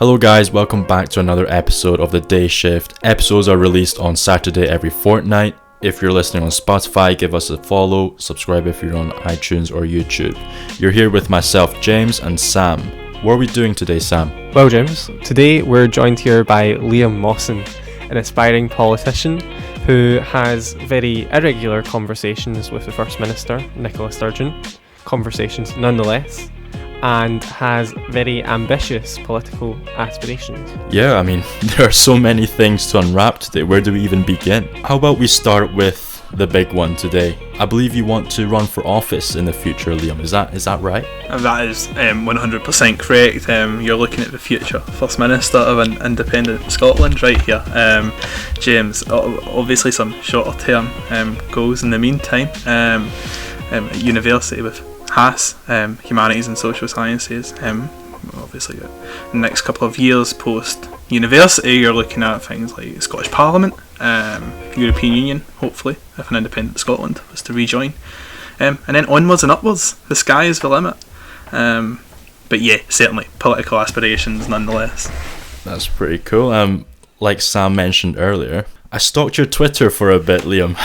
Hello guys, welcome back to another episode of The Day Shift. Episodes are released on Saturday every fortnight. If you're listening on Spotify, give us a follow, subscribe if you're on iTunes or YouTube. You're here with myself, James, and Sam. What are we doing today, Sam? Well, James, today we're joined here by Liam Mosson, an aspiring politician who has very irregular conversations with the First Minister, Nicola Sturgeon, conversations nonetheless, and has very ambitious political aspirations. Yeah, I mean, there are so many things to unwrap today. Where do we even begin? How about we start with the big one today? I believe you want to run for office in the future, Liam. Is that right? That is 100% correct. You're looking at the future First Minister of an independent Scotland right here. James, obviously some shorter term goals in the meantime. At university with HAS, Humanities and Social Sciences. Obviously the next couple of years post university you're looking at things like Scottish Parliament, European Union, hopefully, if an independent Scotland was to rejoin, and then onwards and upwards. The sky is the limit. But yeah, certainly political aspirations nonetheless. That's pretty cool. Like Sam mentioned earlier, I stalked your Twitter for a bit, Liam,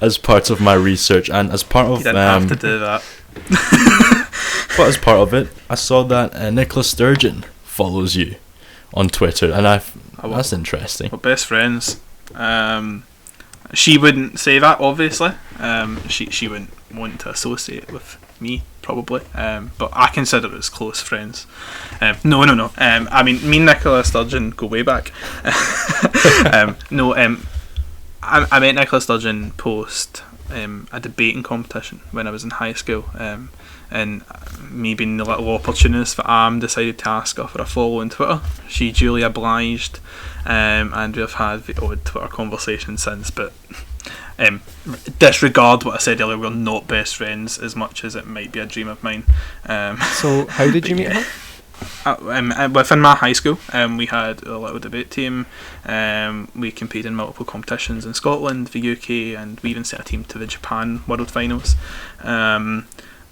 as part of my research, and as part of you didn't have to do that. But as part of it, I saw that Nicola Sturgeon follows you on Twitter, and that's interesting. We're best friends. She wouldn't say that, obviously. She wouldn't want to associate with me, probably. But I consider us close friends. No. I mean, me and Nicola Sturgeon go way back. I met Nicola Sturgeon post a debating competition when I was in high school, and me being the little opportunist that I am, decided to ask her for a follow on Twitter. She duly obliged, and we've had the odd Twitter conversation since, but disregard what I said earlier, we're not best friends as much as it might be a dream of mine. So how did you meet her? Within my high school, we had a little debate team. We competed in multiple competitions in Scotland, the UK, and we even sent a team to the Japan World Finals.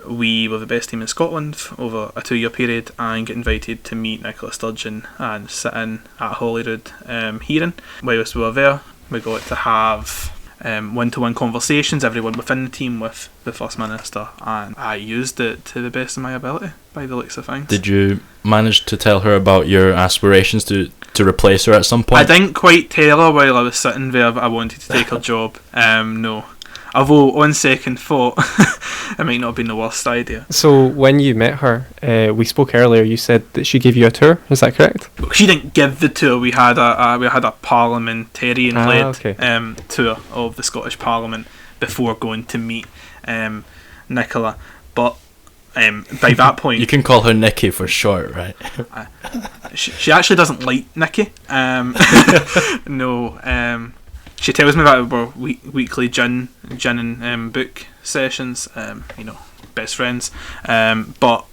We were the best team in Scotland over a 2-year period, and get invited to meet Nicola Sturgeon and sit in at Holyrood hearing. Whilst we were there, we got to have one-to-one conversations, everyone within the team with the First Minister, and I used it to the best of my ability, by the looks of things. Did you manage to tell her about your aspirations to replace her at some point? I didn't quite tell her while I was sitting there that I wanted to take her job. No. Although, on second thought, it might not have been the worst idea. So when you met her, we spoke earlier, you said that she gave you a tour, is that correct? She didn't give the tour. We had a parliamentarian-led tour of the Scottish Parliament before going to meet Nicola. But by that point... You can call her Nikki for short, right? She actually doesn't like Nikki. No. She tells me that our weekly gin and book sessions, best friends. But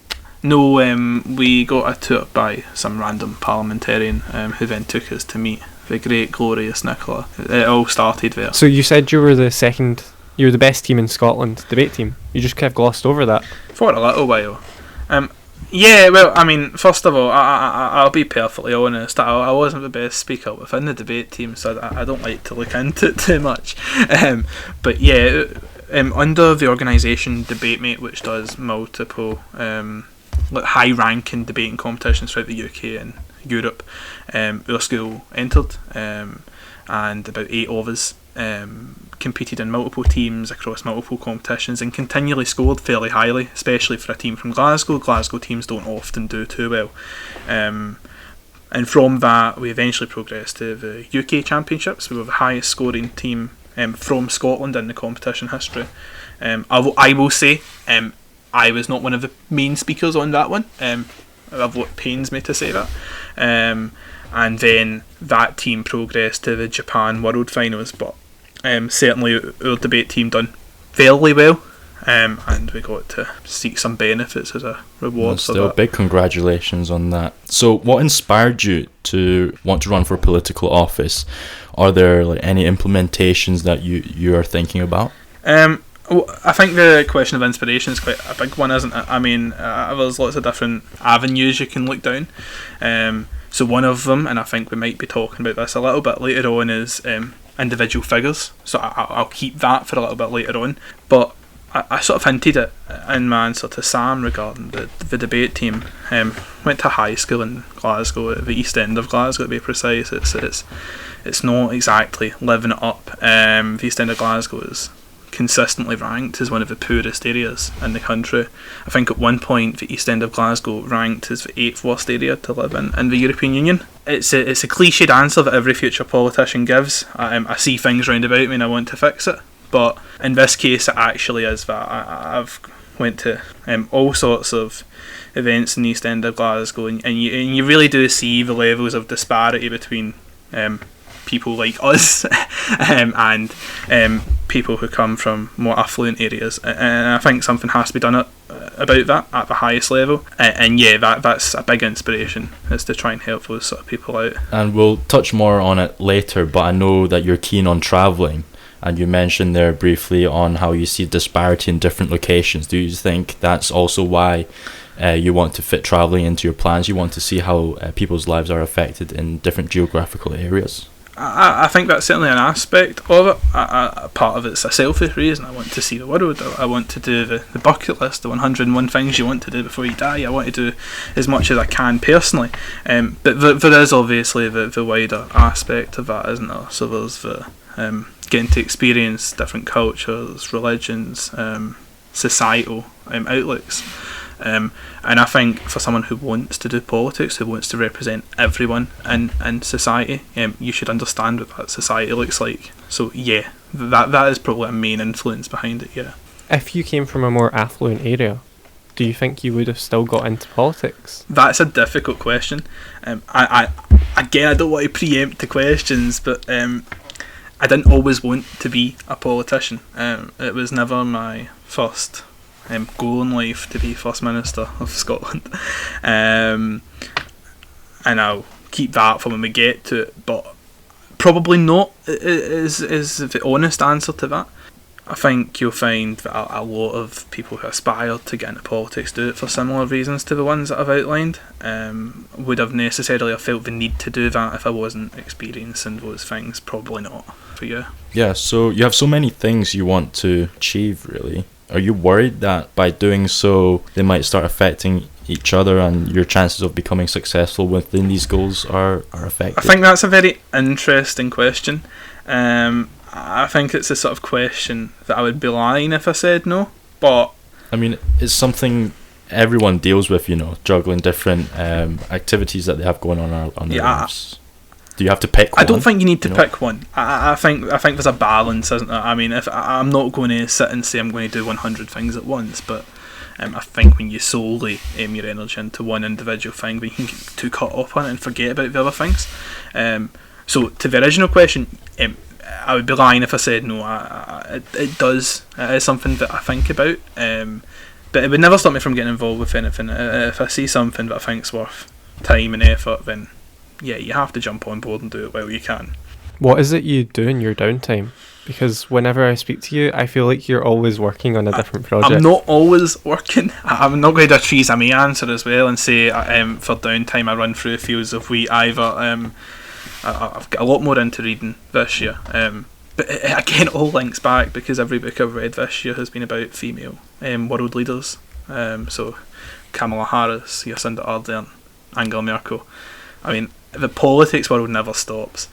no, we got a tour by some random parliamentarian who then took us to meet the great, glorious Nicola. It all started there. So you said you were the best team in Scotland, debate team. You just kind of glossed over that. For a little while. Yeah, well, I mean, first of all, I'll be perfectly honest. I wasn't the best speaker within the debate team, so I don't like to look into it too much. But yeah, under the organisation DebateMate, which does multiple high-ranking debating competitions throughout the UK and Europe, our school entered, and about 8 of us competed in multiple teams across multiple competitions and continually scored fairly highly, especially for a team from Glasgow. Glasgow teams don't often do too well. And from that, we eventually progressed to the UK Championships. We were the highest scoring team from Scotland in the competition history. I will say, I was not one of the main speakers on that one. It pains me to say that. And then that team progressed to the Japan World Finals, but certainly our debate team done fairly well, and we got to seek some benefits as a reward for that. Big congratulations on that. So what inspired you to want to run for political office? Are there any implementations that you are thinking about? Well, I think the question of inspiration is quite a big one, isn't it? I mean, there's lots of different avenues you can look down. So one of them, and I think we might be talking about this a little bit later on, is individual figures. So I'll keep that for a little bit later on. But I sort of hinted it in my answer to Sam regarding the debate team. Went to high school in Glasgow, at the east end of Glasgow to be precise. It's not exactly living it up. The east end of Glasgow is consistently ranked as one of the poorest areas in the country. I think at one point the east end of Glasgow ranked as the 8th worst area to live in the European Union. It's a cliched answer that every future politician gives. I see things round about me and I want to fix it, but in this case it actually is that. I've went to all sorts of events in the east end of Glasgow, and you really do see the levels of disparity between people like us and people who come from more affluent areas, and I think something has to be done about that at the highest level, and yeah, that's a big inspiration, is to try and help those sort of people out. And we'll touch more on it later, but I know that you're keen on travelling, and you mentioned there briefly on how you see disparity in different locations. Do you think that's also why you want to fit travelling into your plans? You want to see how people's lives are affected in different geographical areas? I think that's certainly an aspect of it. Part of it's a selfish reason. I want to see the world. I want to do the bucket list, the 101 things you want to do before you die. I want to do as much as I can personally. But there is obviously the wider aspect of that, isn't there? So there's the getting to experience different cultures, religions, societal outlooks. And I think for someone who wants to do politics, who wants to represent everyone in society, you should understand what that society looks like. So yeah, that is probably a main influence behind it, yeah. If you came from a more affluent area, do you think you would have still got into politics? That's a difficult question. I don't want to preempt the questions, but I didn't always want to be a politician. It was never my first goal in life to be First Minister of Scotland, and I'll keep that for when we get to it, but probably not is the honest answer to that. I think you'll find that a lot of people who aspire to get into politics do it for similar reasons to the ones that I've outlined. Would have necessarily felt the need to do that if I wasn't experiencing those things? Probably not for you. Yeah, so you have so many things you want to achieve, really. Are you worried that by doing so they might start affecting each other and your chances of becoming successful within these goals are affected? I think that's a very interesting question. I think it's a sort of question that I would be lying if I said no, but I mean, it's something everyone deals with, juggling different activities that they have going on their lives. Do you have to pick one? I don't think you need to pick one. I think there's a balance, isn't there? I mean, if I'm not going to sit and say I'm going to do 100 things at once, but I think when you solely aim your energy into one individual thing, when you can get too caught up on it and forget about the other things. So to the original question, I would be lying if I said no. It is something that I think about, but it would never stop me from getting involved with anything. If I see something that I think's worth time and effort, then yeah, you have to jump on board and do it while you can. What is it you do in your downtime? Because whenever I speak to you, I feel like you're always working on a different project. I'm not always working. I'm not going to trees I may answer as well and say for downtime I run through fields of wheat either. I've got a lot more into reading this year. But again, it all links back because every book I've read this year has been about female world leaders. So Kamala Harris, Jacinda Ardern, Angela Merkel. I mean, the politics world never stops.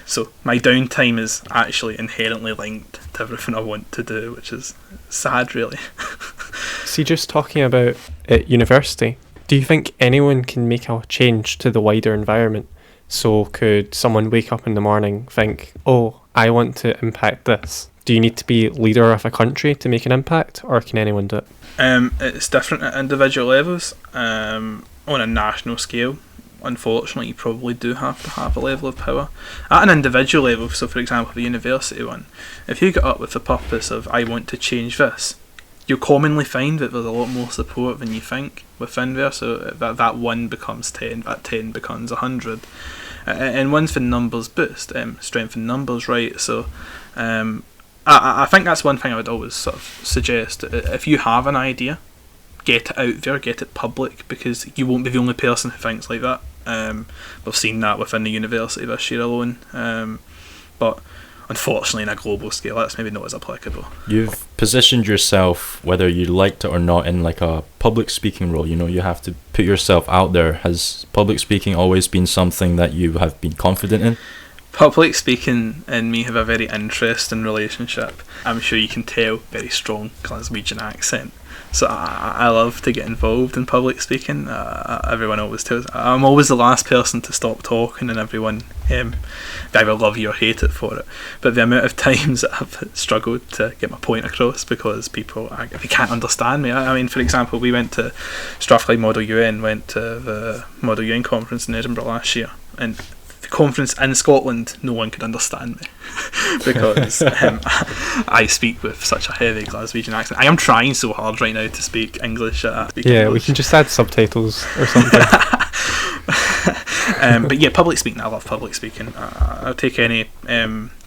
So my downtime is actually inherently linked to everything I want to do, which is sad, really. See, just talking about at university, do you think anyone can make a change to the wider environment? So could someone wake up in the morning, think, oh, I want to impact this? Do you need to be leader of a country to make an impact, or can anyone do it? It's different at individual levels. On a national scale, unfortunately, you probably do have to have a level of power. At an individual level, so for example the university one, if you get up with the purpose of I want to change this, you'll commonly find that there's a lot more support than you think within there, so that 1 becomes 10, that 10 becomes 100. And once the numbers boost, strength in numbers, right, so I think that's one thing I would always sort of suggest. If you have an idea, get it out there, get it public, because you won't be the only person who thinks like that. We've seen that within the university this year alone. But unfortunately, in a global scale, that's maybe not as applicable. You've positioned yourself, whether you liked it or not, in like a public speaking role. You know, you have to put yourself out there. Has public speaking always been something that you have been confident in? Public speaking and me have a very interesting relationship. I'm sure you can tell, very strong Glaswegian accent. So I love to get involved in public speaking. Everyone always tells I'm always the last person to stop talking, and everyone they either love you or hate it for it. But the amount of times that I've struggled to get my point across because people they can't understand me. I mean, for example, we went to Strathclyde Model UN, went to the Model UN conference in Edinburgh last year, and the conference in Scotland, no one could understand me because I speak with such a heavy Glaswegian accent. I am trying so hard right now to speak English. We can just add subtitles or something. But yeah, public speaking, I love public speaking. I'll take any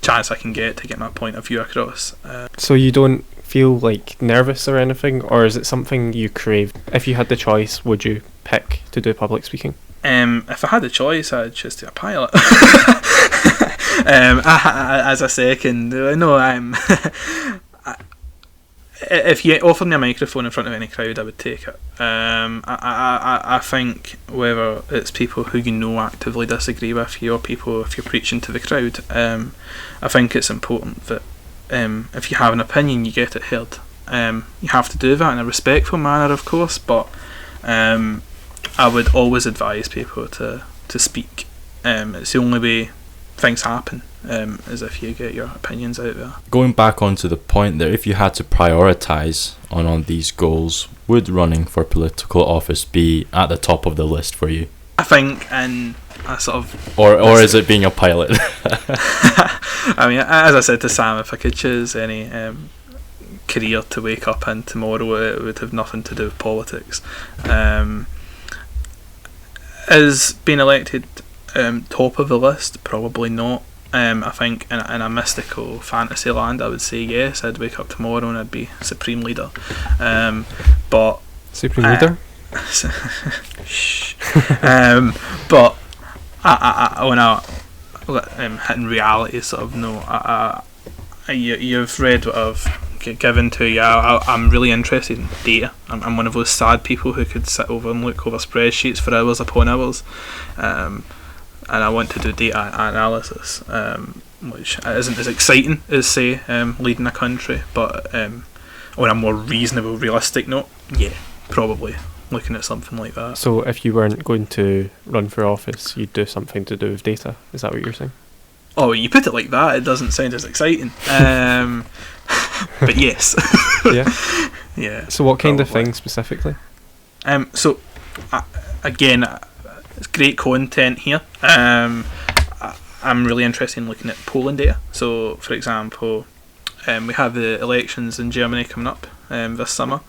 chance I can get my point of view across. So you don't feel like nervous or anything, or is it something you crave? If you had the choice, would you pick to do public speaking? If I had the choice, I'd choose to be a pilot. As a second, no, if you offered me a microphone in front of any crowd, I would take it. I think whether it's people who you know actively disagree with you or people if you're preaching to the crowd, I think it's important that if you have an opinion, you get it heard. You have to do that in a respectful manner, of course, but I would always advise people to speak. It's the only way things happen, is if you get your opinions out there. Going back onto the point there, if you had to prioritise on these goals, would running for political office be at the top of the list for you? I think in a sort of... Or is it being a pilot? I mean, as I said to Sam, if I could choose any career to wake up in tomorrow, it would have nothing to do with politics. Is being elected top of the list? Probably not. I think in a mystical fantasy land, I would say yes. I'd wake up tomorrow and I'd be Supreme Leader. But Supreme Leader? Shh. But when I'm hitting reality, sort of, no. You've read what I've given to you. I'm really interested in data. I'm one of those sad people who could sit over and look over spreadsheets for hours upon hours, and I want to do data analysis, which isn't as exciting as, say, leading a country, but on a more reasonable, realistic note, yeah, probably looking at something like that. So if you weren't going to run for office, you'd do something to do with data, is that what you're saying? Oh, you put it like that, it doesn't sound as exciting. But yes. Yeah. Yeah. So what kind of thing specifically? So again, it's great content here. I'm really interested in looking at polling data. So, for example, we have the elections in Germany coming up this summer,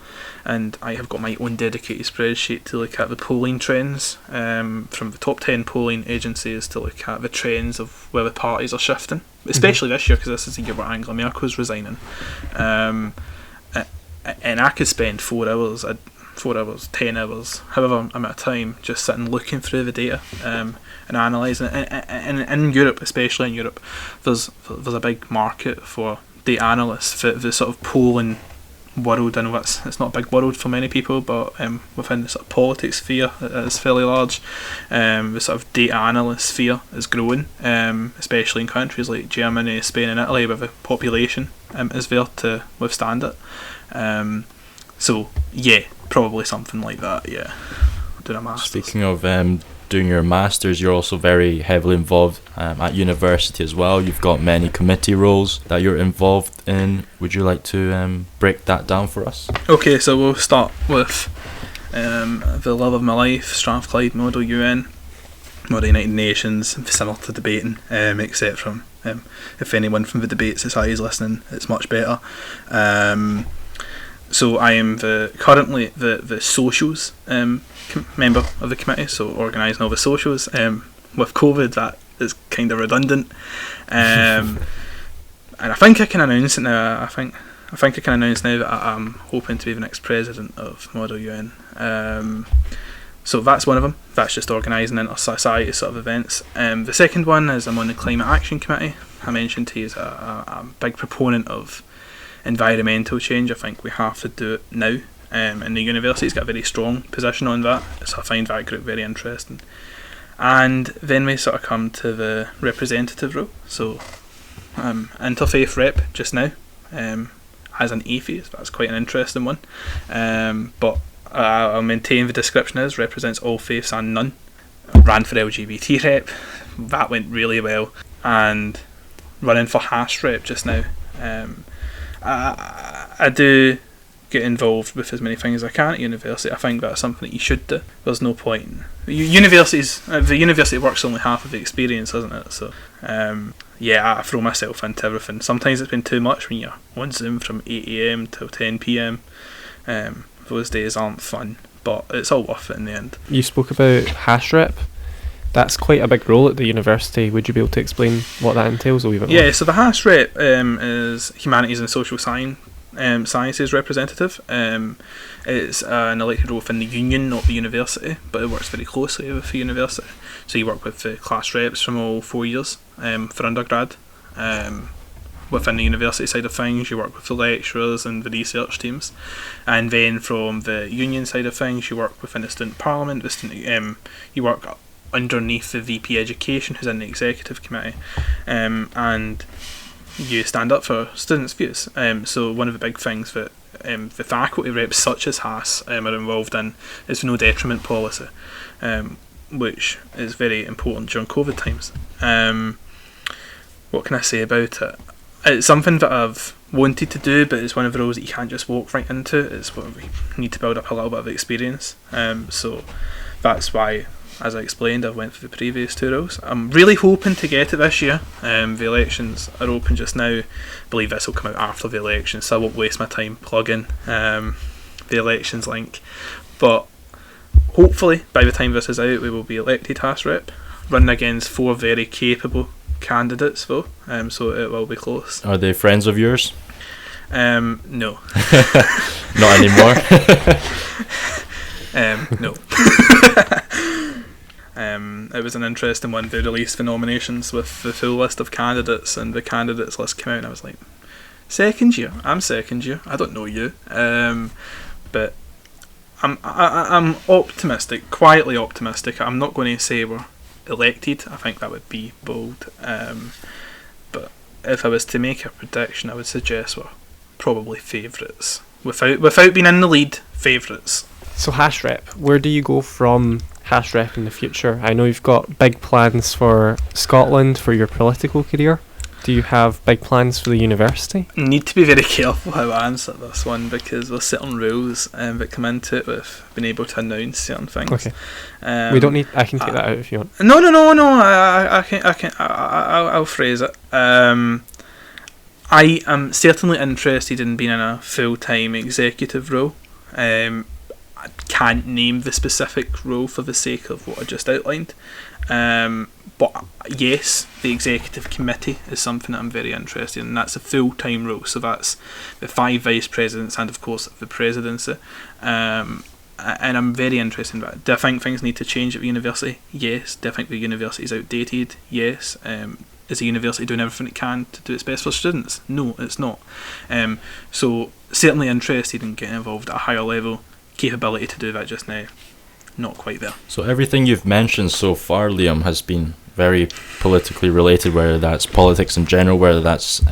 and I have got my own dedicated spreadsheet to look at the polling trends from the top 10 polling agencies to look at the trends of where the parties are shifting, especially this year because this is the year where Angela Merkel's resigning. And I could spend 4 hours, 10 hours, however amount of time, just sitting looking through the data and analysing it. And in Europe, especially in Europe, there's a big market for data analysts for the sort of polling world. I know it's not a big world for many people, but within the sort of politics sphere it's fairly large. The sort of data analyst sphere is growing, especially in countries like Germany, Spain and Italy, where the population is there to withstand it. So yeah, probably something like that. Yeah, doing a master's. Speaking of doing your masters, you're also very heavily involved at university as well. You've got many committee roles that you're involved in. Would you like to break that down for us? Okay, so we'll start with the love of my life, Strathclyde Model UN, Model United Nations, similar to debating, except from if anyone from the debate society is listening, it's much better. So I am currently the socials member of the committee, so organising all the socials. With COVID, that is kind of redundant. I think I can announce it now. I think I can announce now that I'm hoping to be the next president of Model UN. So that's one of them. That's just organising inter-society sort of events. The second one is I'm on the Climate Action Committee. I mentioned to you a big proponent of environmental change. I think we have to do it now. And the university's got a very strong position on that, so I find that group very interesting. And then we sort of come to the representative role. So interfaith rep just now. As an atheist, that's quite an interesting one. But I'll maintain the description is represents all faiths and none. Ran for LGBT rep, that went really well. And running for hash rep just now. I do get involved with as many things as I can at university. I think that's something that you should do. There's no point. The university work's only half of the experience, isn't it? So I throw myself into everything. Sometimes it's been too much when you're on Zoom from 8 AM till 10 PM. Those days aren't fun, but it's all worth it in the end. You spoke about hash rep. That's quite a big role at the university. Would you be able to explain what that entails a wee bit more? Yeah, so the hash rep is Humanities and Social Sciences representative. It's an elected role within the union, not the university, but it works very closely with the university. So you work with the class reps from all 4 years for undergrad. Within the university side of things, you work with the lecturers and the research teams, and then from the union side of things, you work within the student parliament. You work underneath the VP Education, who's in the executive committee, and you stand up for students' views. So one of the big things that the faculty reps such as HAS are involved in is the no detriment policy, which is very important during COVID times. What can I say about it? It's something that I've wanted to do, but it's one of the roles that you can't just walk right into. It's what we need to build up a little bit of experience. So that's why, as I explained, I went for the previous 2 roles. I'm really hoping to get it this year. The elections are open just now. I believe this will come out after the elections, so I won't waste my time plugging the elections link. But hopefully, by the time this is out, we will be elected HAS rep, running against 4 very capable candidates though, so it will be close. Are they friends of yours? No. Not anymore? No. It was an interesting one. They released the nominations with the full list of candidates, and the candidates list came out, and I was like, second year? I'm second year. I don't know you. But I'm optimistic, quietly optimistic. I'm not going to say we're elected. I think that would be bold. But if I was to make a prediction, I would suggest we're probably favourites. Without being in the lead, favourites. So hash rep, where do you go from hash rep in the future? I know you've got big plans for Scotland for your political career. Do you have big plans for the university? Need to be very careful how I answer this one, because there's certain rules that come into it with being able to announce certain things. Okay. We don't need. I can take that out if you want. No. I'll phrase it. I am certainly interested in being in a full-time executive role. I can't name the specific role for the sake of what I just outlined. But yes, the executive committee is something that I'm very interested in, and that's a full-time role. So that's the 5 vice presidents and, of course, the presidency. And I'm very interested in that. Do I think things need to change at the university? Yes. Do I think the university is outdated? Yes. Is the university doing everything it can to do its best for students? No, it's not. So certainly interested in getting involved at a higher level. Capability to do that just now, not quite there. So everything you've mentioned so far, Liam, has been very politically related, whether that's politics in general, whether that's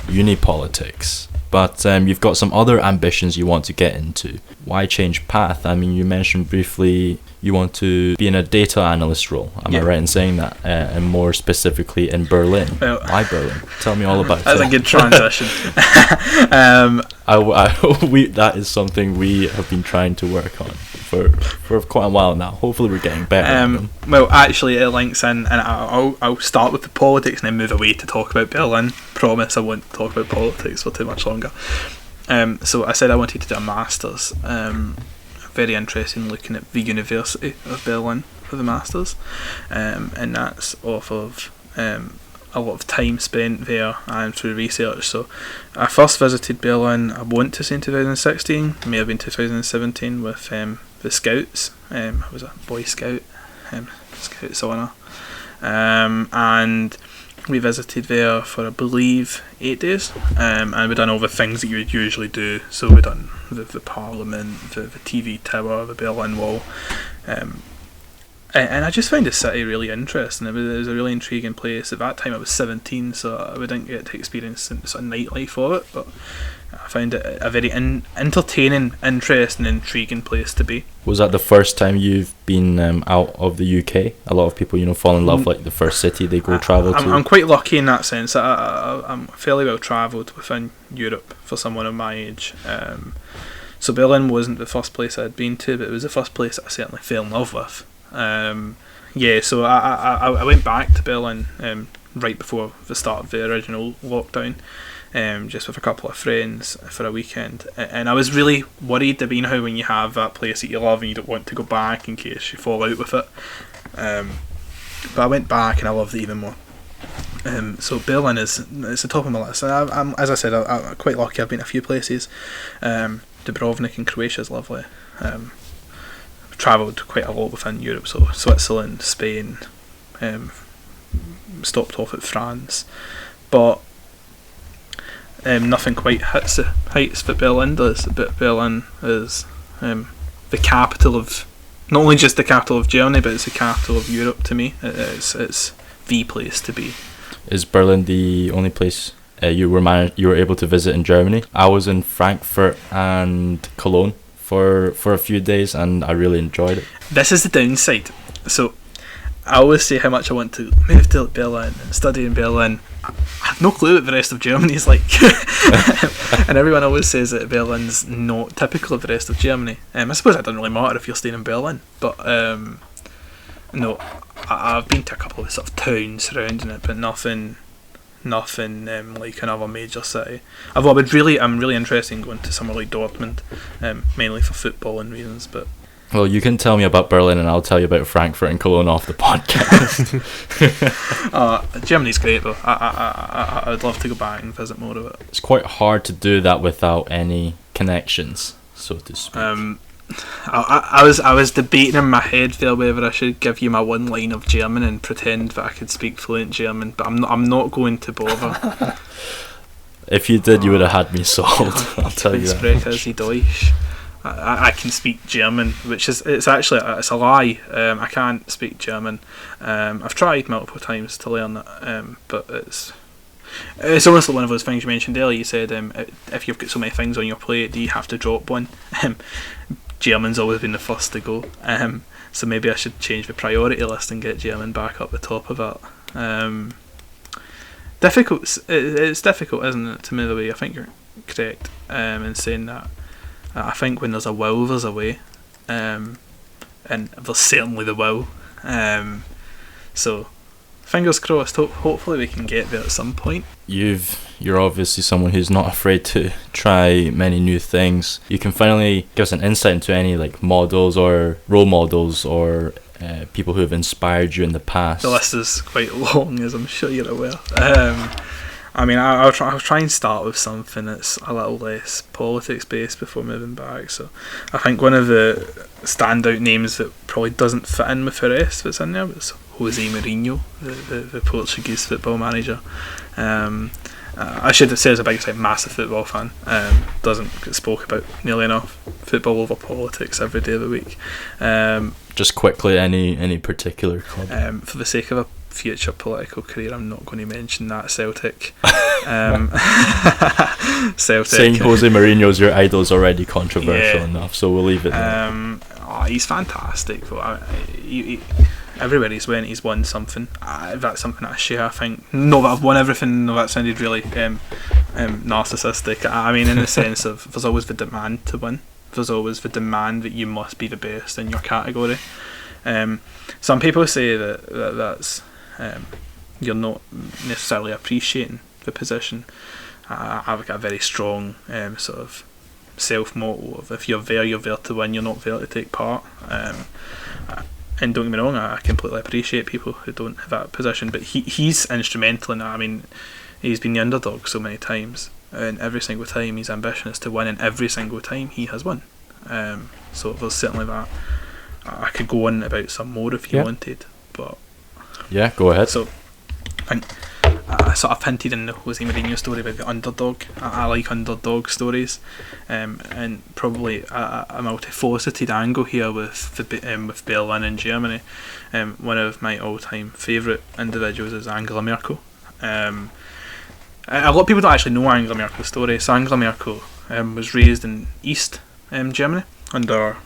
uni politics. But you've got some other ambitions you want to get into. Why change path? I mean, you mentioned briefly you want to be in a data analyst role. Am I right in saying that? And more specifically in Berlin. Well, why Berlin? Tell me all about it. That's a good transition. That is something we have been trying to work on for quite a while now. Hopefully we're getting better. Well, actually it links in, and I'll start with the politics and then move away to talk about Berlin. Promise I won't talk about politics for too much longer. So I said I wanted to do a Masters. Very interested in looking at the University of Berlin for the Masters, and that's off of a lot of time spent there and through research. So I first visited Berlin, I want to say in 2016, may have been 2017, with the Scouts. I was a Boy Scout, Scouts honour, and we visited there for, I believe, 8 days, and we done all the things that you would usually do. So we done the Parliament, the TV Tower, the Berlin Wall, and I just found the city really interesting. It was a really intriguing place. At that time I was 17, so we didn't get to experience sort of nightlife of it, but I found it a very entertaining, interesting, intriguing place to be. Was that the first time you've been out of the UK? A lot of people, fall in love, like the first city they go travel to. I'm quite lucky in that sense. I'm fairly well travelled within Europe for someone of my age. So Berlin wasn't the first place I had been to, but it was the first place I certainly fell in love with. So I went back to Berlin right before the start of the original lockdown, just with a couple of friends for a weekend, and I was really worried about how when you have that place that you love and you don't want to go back in case you fall out with it, but I went back and I loved it even more. So Berlin is the top of my list. I'm, as I said, I'm quite lucky. I've been to a few places. Dubrovnik in Croatia is lovely. Travelled quite a lot within Europe, so Switzerland, Spain, stopped off at France, but nothing quite hits the heights that Berlin does. But Berlin is the capital of, not only just the capital of Germany, but it's the capital of Europe to me. It's the place to be. Is Berlin the only place you were able to visit in Germany? I was in Frankfurt and Cologne for a few days, and I really enjoyed it. This is the downside. So I always say how much I want to move to Berlin and study in Berlin. I have no clue what the rest of Germany is like. And everyone always says that Berlin's not typical of the rest of Germany. I suppose it doesn't really matter if you're staying in Berlin, but no, I've been to a couple of sort of towns surrounding it, but nothing like another major city. Although I'm really interested in going to somewhere like Dortmund, mainly for footballing reasons. But well, you can tell me about Berlin and I'll tell you about Frankfurt and Cologne off the podcast. Germany's great though. I would love to go back and visit more of it. It's quite hard to do that without any connections, so to speak. I was debating in my head there whether I should give you my one line of German and pretend that I could speak fluent German, but I'm not going to bother. If you did, you would have had me sold. I'll tell you that. Spreche Sie Deutsch. I can speak German, which is it's a lie. I can't speak German. I've tried multiple times to learn it, but it's almost like one of those things you mentioned earlier. You said if you've got so many things on your plate, do you have to drop one? German's always been the first to go, so maybe I should change the priority list and get German back up the top of that. Difficult. It's difficult, isn't it, to move away? I think you're correct in saying that. I think when there's a will, there's a way, and there's certainly the will. So fingers crossed. Hopefully we can get there at some point. You're obviously someone who's not afraid to try many new things. You can finally give us an insight into any like models or role models or people who have inspired you in the past. The list is quite long, as I'm sure you're aware. I'll try and start with something that's a little less politics based before moving back. So I think one of the standout names that probably doesn't fit in with the rest that's in there was Jose Mourinho, the Portuguese football manager. I should say as a big massive football fan. Doesn't get spoke about nearly enough. Football over politics every day of the week. Just quickly, any particular club? For the sake of a future political career, I'm not going to mention that. Celtic. Celtic. Saying Jose Mourinho is your idol is already controversial enough, so we'll leave it there. He's fantastic. Everywhere he's went, he's won something. That's something I share. I think not that I've won everything. No, that sounded really narcissistic. I mean, in the sense of there's always the demand to win. There's always the demand that you must be the best in your category. Some people say that's you're not necessarily appreciating the position. I've got a very strong sort of self-motto of if you're there to win, you're not there to take part. And don't get me wrong, I completely appreciate people who don't have that position, but he's instrumental in that. I mean, he's been the underdog so many times, and every single time his ambition is to win, and every single time he has won. So there's certainly that. I could go on about some more if you wanted, but yeah, go ahead. So I sort of hinted in the Jose Mourinho story about the underdog. I like underdog stories, and probably a multifaceted angle here with Berlin and Germany. One of my all-time favourite individuals is Angela Merkel. A lot of people don't actually know Angela Merkel's story. So Angela Merkel was raised in East Germany under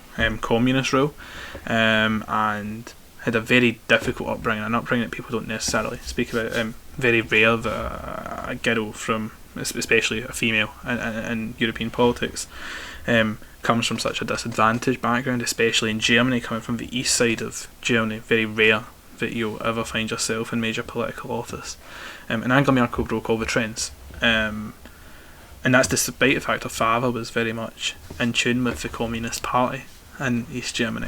communist rule, and had a very difficult upbringing, an upbringing that people don't necessarily speak about. Very rare that a girl from, especially a female in European politics, comes from such a disadvantaged background, especially in Germany, coming from the east side of Germany. Very rare that you'll ever find yourself in major political office. And Angela Merkel broke all the trends. And that's despite the fact her father was very much in tune with the Communist Party in East Germany.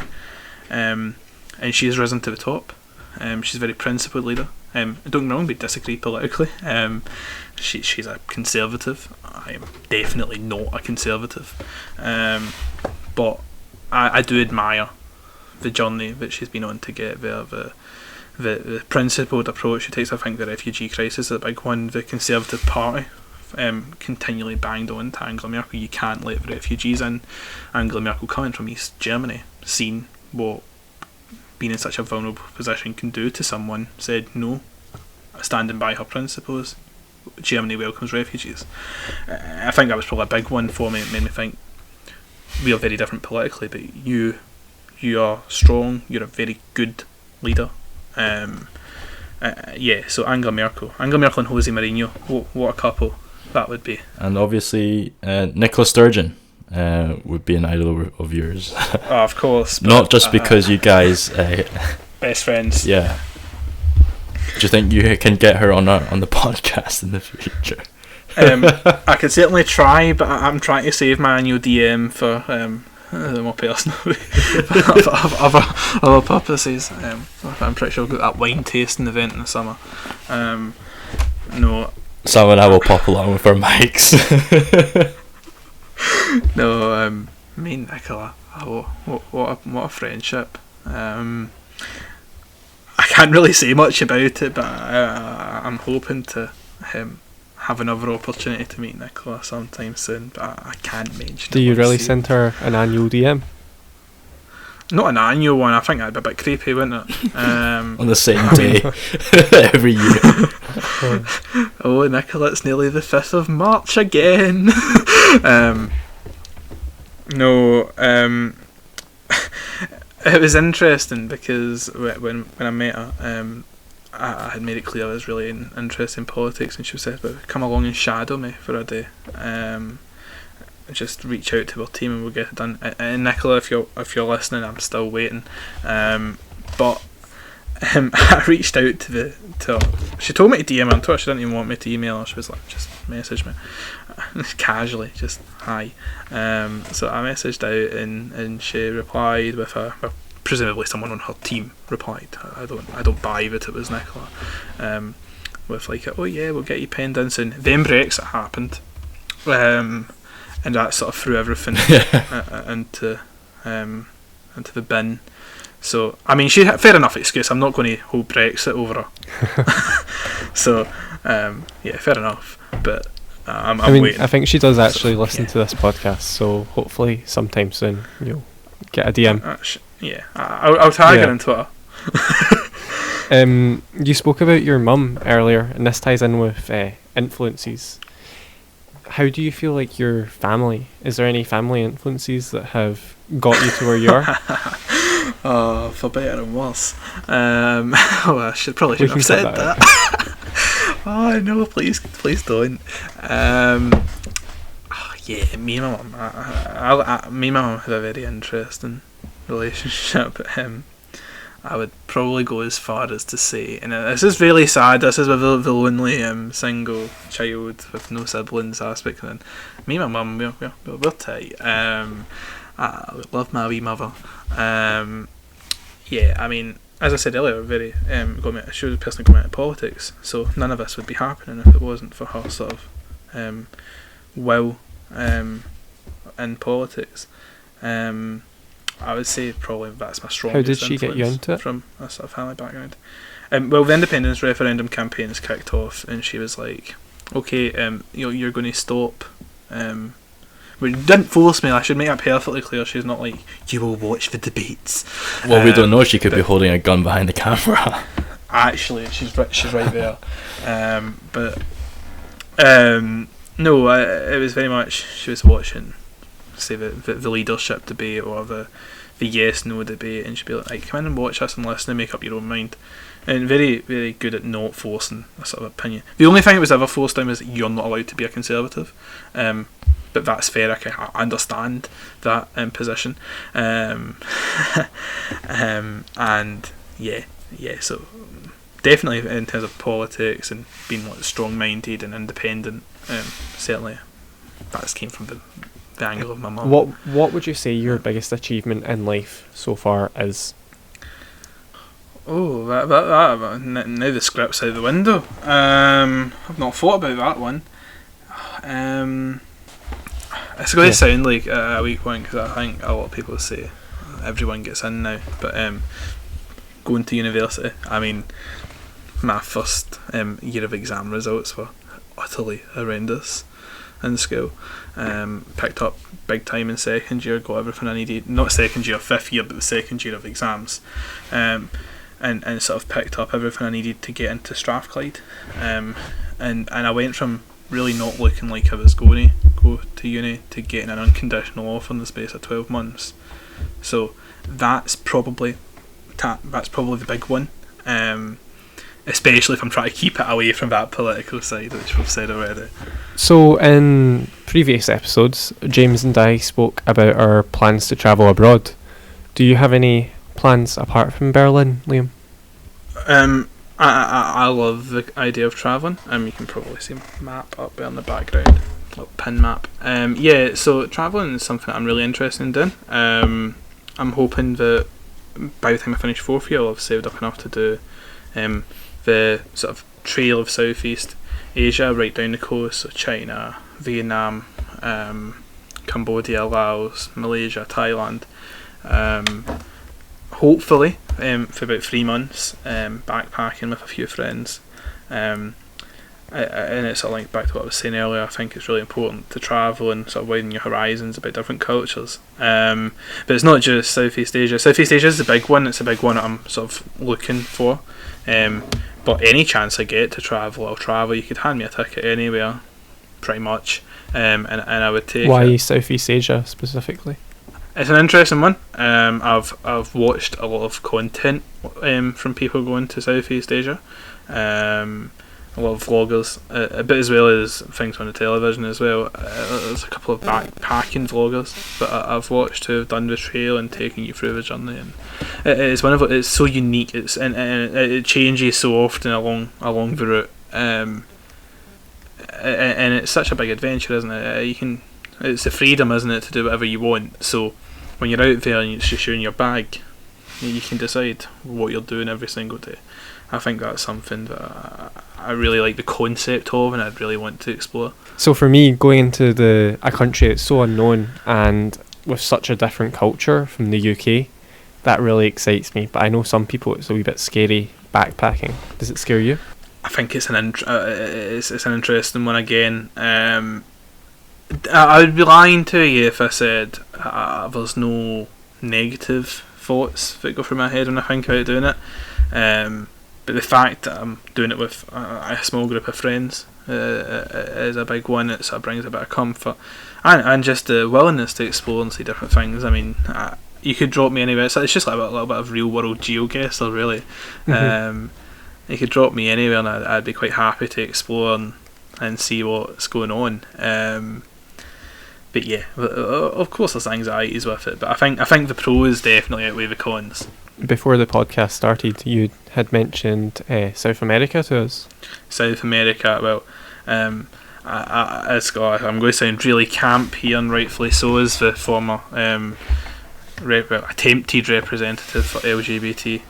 And she's risen to the top. She's a very principled leader. Don't get me wrong, we disagree politically. She's a conservative. I am definitely not a conservative. But I do admire the journey that she's been on to get there. The principled approach she takes. I think the refugee crisis is a big one. The Conservative Party continually banged on to Angela Merkel. You can't let the refugees in. Angela Merkel, coming from East Germany, seen what being in such a vulnerable position can do to someone, said no, standing by her principles. Germany welcomes refugees. I think that was probably a big one for me. It made me think we are very different politically, but you are strong. You're a very good leader. So Angela Merkel and Jose Mourinho, what a couple that would be. And obviously Nicola Sturgeon would be an idol of yours. Oh, of course. Not just because you guys best friends. Yeah. Do you think you can get her on the podcast in the future? I could certainly try, but I'm trying to save my annual DM for more personal other purposes. I'm pretty sure I've got that wine tasting event in the summer. No. Sam and I will pop along with our mics. No, me and Nicola, what a friendship. I can't really say much about it, but I'm hoping to have another opportunity to meet Nicola sometime soon, but I can't mention it. Do you really send her an annual DM? Not an annual one. I think that'd be a bit creepy, wouldn't it? On the same day every year. Oh, Nicola, it's nearly the 5th of March again. It was interesting because when I met her, I had made it clear I was really interested in politics, and she said, "Come along and shadow me for a day. Just reach out to our team and we'll get it done." And Nicola, if you're listening, I'm still waiting. But I reached out to her. She told me to DM her on Twitter. She didn't even want me to email her. She was like, "Just message me." Casually, just hi. So I messaged out and she replied with presumably someone on her team replied. I don't buy that it was Nicola. With like, "Oh yeah, we'll get you penned in soon." Then Brexit happened, and that sort of threw everything into the bin. So I mean, she had fair enough excuse. I'm not going to hold Brexit over her. So fair enough. But I'm waiting. I think she does actually listen to this podcast, so hopefully sometime soon you'll get a DM. I'll tag her on Twitter. You spoke about your mum earlier, and this ties in with influences. How do you feel like your family? Is there any family influences that have got you to where you are? Oh, for better and worse. I shouldn't have said that. Oh no! Please don't. Me and my mum. Me and my mum have a very interesting relationship. I would probably go as far as to say, and this is really sad. This is with the lonely single child with no siblings aspect. And me and my mum, we're tight. I love my wee mother. yeah, I mean, as I said earlier, she was a person going into politics, so none of this would be happening if it wasn't for her sort of will in politics. I would say probably that's my strongest. How did she get you into it? From a sort of family background. Well, the independence referendum campaigns kicked off, and she was like, "Okay, you're going to stop." But didn't force me. I should make that perfectly clear. She's not like, "You will watch the debates." Well, we don't know. She could be holding a gun behind the camera. Actually, she's right there. No, it was very much she was watching, say the leadership debate or the yes no debate, and she'd be like, "Come in and watch us and listen and make up your own mind." And very, very good at not forcing a sort of opinion. The only thing it was ever forced on was that you're not allowed to be a conservative. But that's fair. I understand that position. And yeah. So definitely in terms of politics and being like strong-minded and independent, certainly that came from the angle of my mum. What would you say your biggest achievement in life so far is? Oh, that now the script's out the window. I've not thought about that one. It's going to sound like a weak one because I think a lot of people say everyone gets in now, but going to university, I mean, my first year of exam results were utterly horrendous in school. Picked up big time in second year, got everything I needed, not second year, fifth year, but the second year of exams, and sort of picked up everything I needed to get into Strathclyde, and I went from really not looking like I was going to go to uni to getting an unconditional offer in the space of 12 months. So that's probably the big one, especially if I'm trying to keep it away from that political side, which we've said already. So in previous episodes, James and I spoke about our plans to travel abroad. Do you have any plans apart from Berlin, Liam? I love the idea of travelling. You can probably see my map up there in the background, little pin map. So travelling is something that I'm really interested in doing. I'm hoping that by the time I finish fourth year, I'll have saved up enough to do the sort of trail of Southeast Asia right down the coast, so China, Vietnam, Cambodia, Laos, Malaysia, Thailand. Hopefully for about 3 months, backpacking with a few friends, and it's sort of linked back to what I was saying earlier. I think it's really important to travel and sort of widen your horizons about different cultures, but it's not just Southeast Asia. Southeast Asia is the big one. It's a big one that I'm sort of looking for, but any chance I get to travel, I'll travel. You could hand me a ticket anywhere pretty much, and I would take Why it. Southeast Asia specifically? It's an interesting one. I've watched a lot of content from people going to Southeast Asia. A lot of vloggers, a bit as well as things on the television as well. There's a couple of backpacking vloggers that I've watched who have done the trail and taken you through the journey, and it's one of it. It's so unique. And it changes so often along the route. And it's such a big adventure, isn't it? It's the freedom, isn't it, to do whatever you want. So when you're out there and it's just you in your bag, you can decide what you're doing every single day. I think that's something that I really like the concept of, and I'd really want to explore. So for me, going into a country that's so unknown and with such a different culture from the UK, that really excites me. But I know some people it's a wee bit scary backpacking. Does it scare you? I think it's an interesting one again. I would be lying to you if I said there's no negative thoughts that go through my head when I think about doing it. But the fact that I'm doing it with a small group of friends is a big one. It sort of brings a bit of comfort, and just the willingness to explore and see different things. I mean, you could drop me anywhere. So it's just like a little bit of real world GeoGuessr, really. Mm-hmm. You could drop me anywhere, and I'd be quite happy to explore and see what's going on. But yeah, of course there's anxieties with it, but I think the pros definitely outweigh the cons. Before the podcast started, you had mentioned South America to us. South America, well, I'm going to sound really camp here, and rightfully so, as the former attempted representative for LGBT.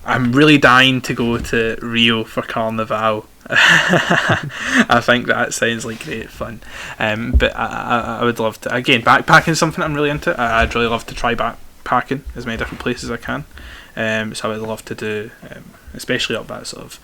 I'm really dying to go to Rio for Carnival. I think that sounds like great fun. But I would love to. Again, backpacking is something I'm really into. I'd really love to try backpacking as many different places as I can. So I would love to do, especially up that sort of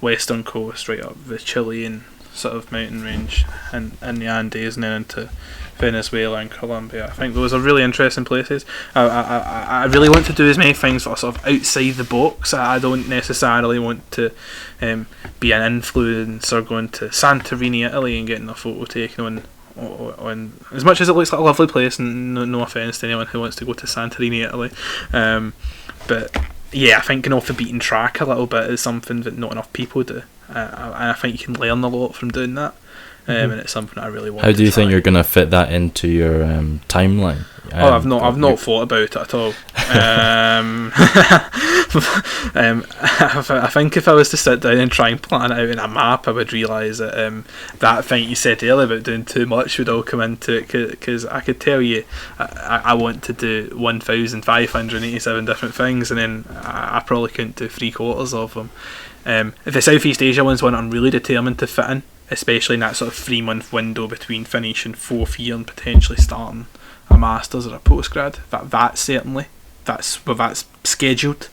western coast, right up the Chilean sort of mountain range, and in the Andes, and then into Venezuela and Colombia. I think those are really interesting places. I really want to do as many things that are sort of outside the box. I don't necessarily want to be an influencer going to Santorini, Italy, and getting a photo taken on as much as it looks like a lovely place, and no offence to anyone who wants to go to Santorini, Italy. But yeah, I think getting off the beaten track a little bit is something that not enough people do. And I think you can learn a lot from doing that. And it's something I really want. How do you think you're going to fit that into your timeline? I've not thought about it at all. I think if I was to sit down and try and plan it out in a map, I would realise that that thing you said earlier about doing too much would all come into it. Because I could tell you, I want to do 1,587 different things, and then I probably couldn't do 3/4 of them. The Southeast Asia one's one I'm really determined to fit in, especially in that sort of 3-month window between finishing 4th year and potentially starting a master's or a postgrad. That's scheduled.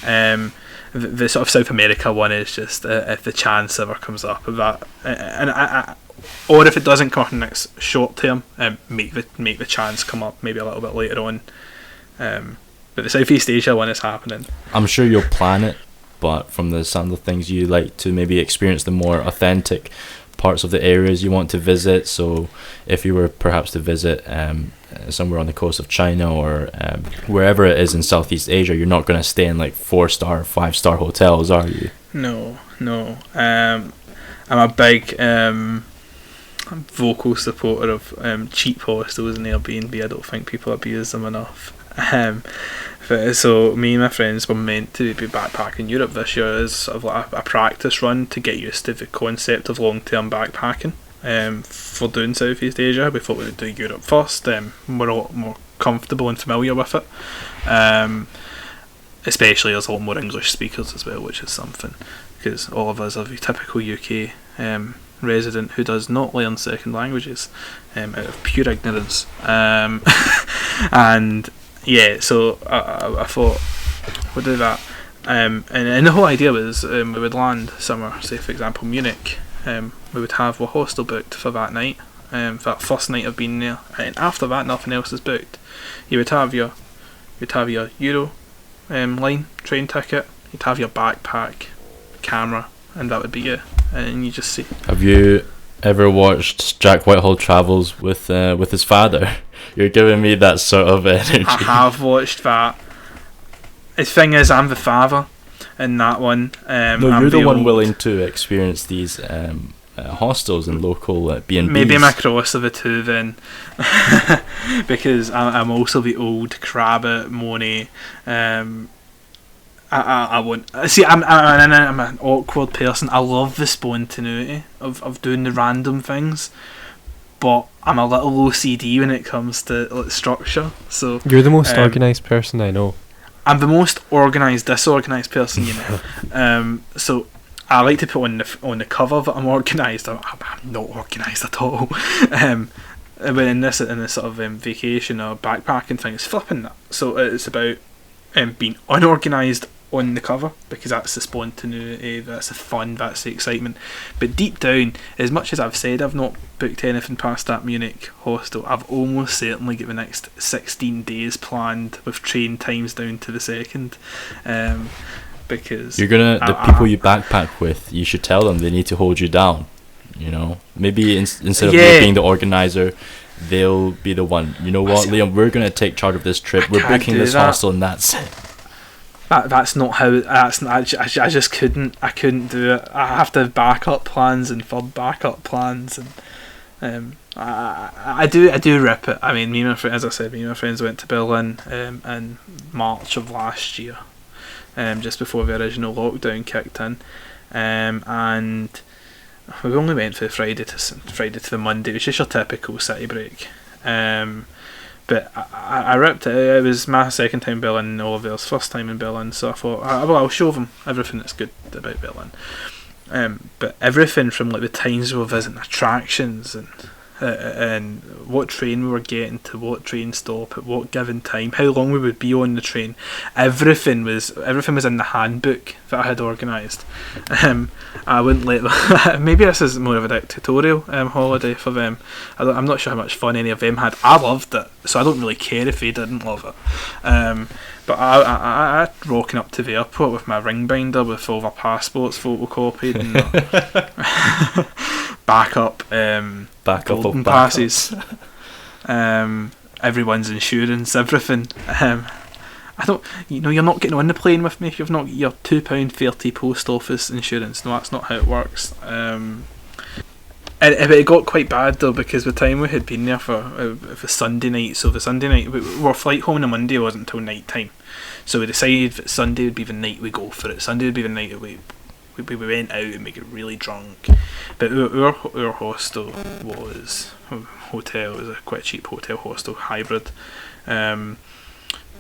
The sort of South America one is just if the chance ever comes up of that, or if it doesn't come up in the next short term, make the chance come up maybe a little bit later on. But the Southeast Asia one is happening. I'm sure you'll plan it, but from the sound of things, you like to maybe experience the more authentic parts of the areas you want to visit. So if you were perhaps to visit somewhere on the coast of China or wherever it is in Southeast Asia, you're not going to stay in like 4-star, 5-star hotels, are you? No. I'm a big vocal supporter of cheap hostels and Airbnb. I don't think people abuse them enough. So me and my friends were meant to be backpacking Europe this year as sort of like a practice run to get used to the concept of long-term backpacking for doing Southeast Asia. We thought we would do Europe first. We're a lot more comfortable and familiar with it, especially there's a lot more English speakers as well, which is something, because all of us are the typical UK resident who does not learn second languages out of pure ignorance. And yeah, so I thought we'll do that, and the whole idea was we would land somewhere, say for example Munich. We would have a hostel booked for that night, for that first night of being there, and after that nothing else is booked. You would have your Euro line train ticket, you'd have your backpack, camera, and that would be it. And you just see. Have you ever watched Jack Whitehall Travels with his father? You're giving me that sort of energy. I have watched that. The thing is, I'm the father in that one. No, you're the one willing to experience these hostels and local B&Bs. Maybe I'm a cross of the two then, because I'm also the old crab at Monet. I won't see. I'm an awkward person. I love the spontaneity of doing the random things, but I'm a little OCD when it comes to like structure. So you're the most organised person I know. I'm the most organised, disorganised person you know. So I like to put on the cover that I'm organised. I'm not organised at all. But in this sort of vacation or backpacking thing, it's flipping that. So it's about being unorganised on the cover, because that's the spontaneity, that's the fun, that's the excitement. But deep down, as much as I've said I've not booked anything past that Munich hostel, I've almost certainly got the next 16 days planned with train times down to the second. Because you're gonna the people you backpack with, you should tell them they need to hold you down. You know, maybe instead of you being the organizer, they'll be the one. You know what, Liam, we're gonna take charge of this trip. We're booking this hostel, and that's it. That's not how. That's not, I just couldn't. I couldn't do it. I have to have backup plans and third backup plans, and I do rip it. I mean, as I said, me and my friends went to Berlin in March of last year, just before the original lockdown kicked in, and we only went for Friday to the Monday, which is your typical city break. But I ripped it. It was my second time in Berlin and Oliver's first time in Berlin, so I thought, I'll show them everything that's good about Berlin. But everything from like the times we were visiting attractions and what train we were getting to what train stop at what given time, how long we would be on the train, everything was in the handbook that I had organised. I wouldn't let them maybe this is more of a dictatorial holiday for them. I'm not sure how much fun any of them had. I loved it, so I don't really care if they didn't love it. But I rocking up to the airport with my ring binder with all our passports photocopied and backup golden passes, everyone's insurance, everything. I don't, you're not getting on the plane with me if you've not got your £2.30 post office insurance. No, that's not how it works. And it got quite bad though, because the time we had been there for the Sunday night. So the Sunday night, our flight home on a Monday wasn't until night time. So we decided that Sunday would be the night we go for it. Sunday would be the night that we went out and we get really drunk. But our hostel was hotel. It was a quite cheap hotel hostel hybrid.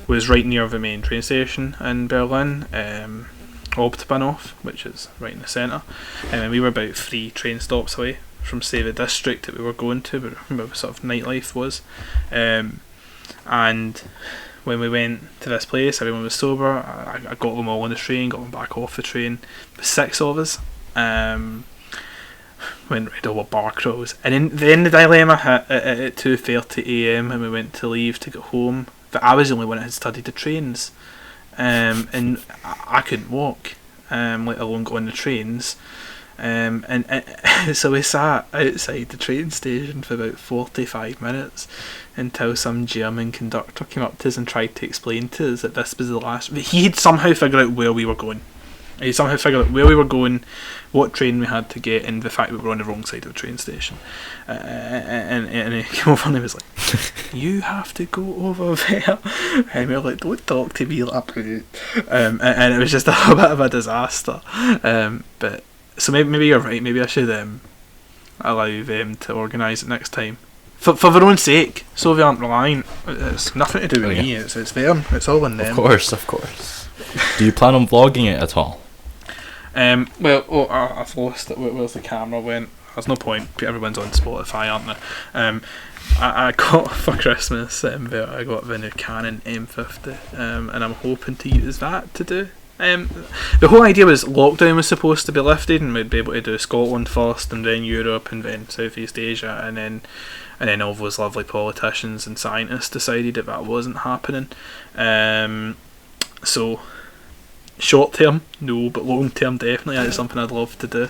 Was right near the main train station in Berlin, Hauptbahnhof, which is right in the centre. And we were about 3 train stops away from, say, the district that we were going to, where the sort of nightlife was. And when we went to this place, everyone was sober. I got them all on the train, got them back off the train. The 6 of us went right over bar crawls. And then the dilemma hit at 2:30 a.m. and we went to leave to go home. But I was the only one that had studied the trains. And I couldn't walk, let alone go on the trains. And so we sat outside the train station for about 45 minutes until some German conductor came up to us and tried to explain to us that this was the last. He had somehow figured out where we were going. He somehow figured out where we were going, what train we had to get, and the fact that we were on the wrong side of the train station. And he came over and he was like, "You have to go over there." And we were like, "Don't talk to me like that." And it was just a bit of a disaster. But so maybe you're right. Maybe I should allow them to organise it next time. For their own sake, so they aren't reliant. It's nothing to do with me. It's them. It's all on them. Of course. Do you plan on vlogging it at all? I've lost it. Where's the camera went? There's no point. Everyone's on Spotify, aren't they? I got for Christmas. I got the new Canon M50, and I'm hoping to use that to do. The whole idea was lockdown was supposed to be lifted, and we'd be able to do Scotland first, and then Europe, and then Southeast Asia, and then all those lovely politicians and scientists decided that wasn't happening. So short term, no, but long term, definitely. That's something I'd love to do.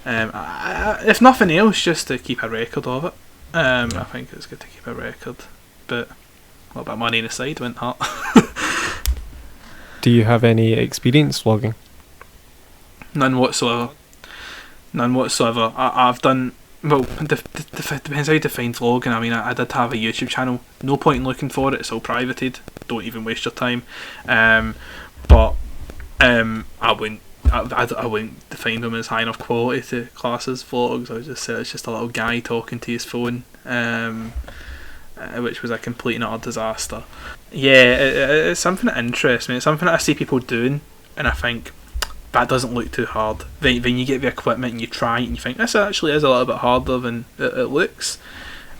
If nothing else, just to keep a record of it. I think it's good to keep a record. But a little bit of money on the side wouldn't hurt. Do you have any experience vlogging? None whatsoever. I've done. Well, depends how you define vlogging. I mean, I did have a YouTube channel. No point in looking for it. It's all privated. Don't even waste your time. But I wouldn't define them as high enough quality to class as vlogs. I would just say it's just a little guy talking to his phone, which was a complete and utter disaster. Yeah, it's something that interests me. It's something that I see people doing, and I think that doesn't look too hard. Then you get the equipment and you try it and you think this actually is a little bit harder than it looks.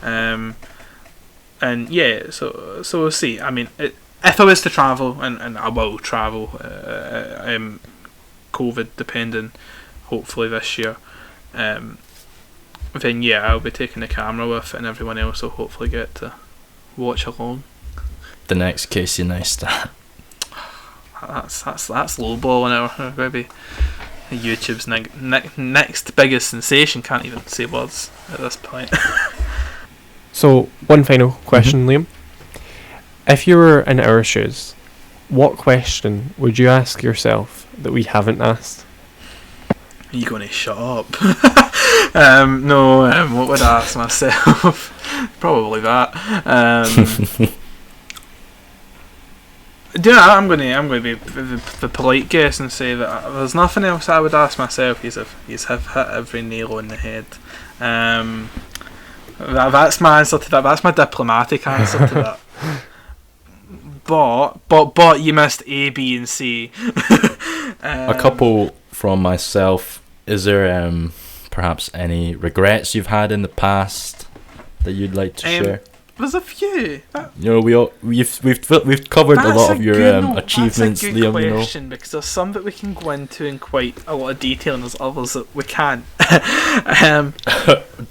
And yeah, so we'll see. I mean, if I was to travel, and I will travel, COVID depending, hopefully this year, then yeah, I'll be taking the camera with it, and everyone else will hopefully get to watch along. The next Casey Neistat. That's lowballing it. Maybe YouTube's next biggest sensation. Can't even say words at this point. So, one final question, Liam. If you were in our shoes, what question would you ask yourself that we haven't asked? Are you going to shut up? No. What would I ask myself? Probably that. I'm going to be the polite guest and say that there's nothing else I would ask myself. He's have hit every nail on the head. That's my answer to that. That's my diplomatic answer to that. But you missed A, B, and C. A couple from myself. Is there perhaps any regrets you've had in the past that you'd like to share? There's a few. We've covered a lot of your achievements, Liam. That's a good Liam. question, because there's some that we can go into in quite a lot of detail, and there's others that we can't.